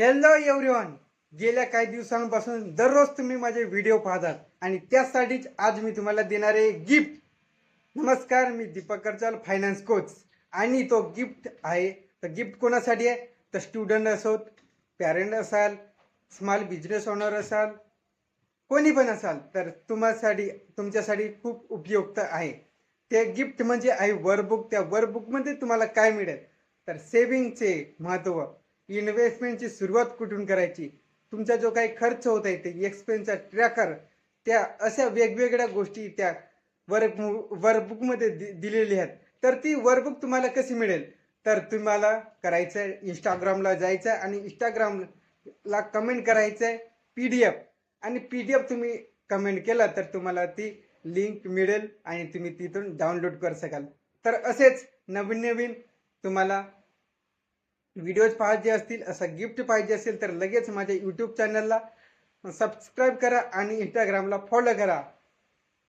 Hello everyone, गेल्या काही दिवसांपासून दररोज तुम्ही माझे व्हिडिओ पाहतात आणि त्यासाठीच आज मी तुम्हाला देणार आहे गिफ्ट. नमस्कार, मी दीपक करचाल, फायनान्स कोच. आणि तो गिफ्ट आहे. तर गिफ्ट कोणासाठी आहे? तर स्टुडंट असोत, पॅरेंट असाल, स्मॉल बिझनेस ओनर असाल, कोणी पण असाल तर तुमच्यासाठी खूप उपयुक्त आहे. ते गिफ्ट म्हणजे आहे वर्कबुक. त्या वर्कबुकमध्ये तुम्हाला काय मिळेल तर सेविंगचे महत्त्व, इन्व्हेस्टमेंटची सुरुवात कुठून करायची, तुमचा जो काही खर्च होत आहे ते एक्सपेन्सचा ट्रॅकर, त्या अशा वेगवेगळ्या गोष्टी त्या वर्कबुकमध्ये दिलेली आहेत. तर ती वर्कबुक तुम्हाला कशी मिळेल? तर तुम्हाला करायचं आहे इंस्टाग्रामला जायचं आणि इंस्टाग्रामला कमेंट करायचं आहे PDF. आणि PDF तुम्ही कमेंट केला तर तुम्हाला ती लिंक मिळेल आणि तुम्ही तिथून डाउनलोड करू शकाल. तर असेच नवीन नवीन तुम्हाला व्हिडिओज पाहिजे असतील, असं गिफ्ट पाहिजे असेल तर लगेच माझ्या यूट्यूब चॅनलला सबस्क्राईब करा आणि इंस्टाग्रामला फॉलो करा.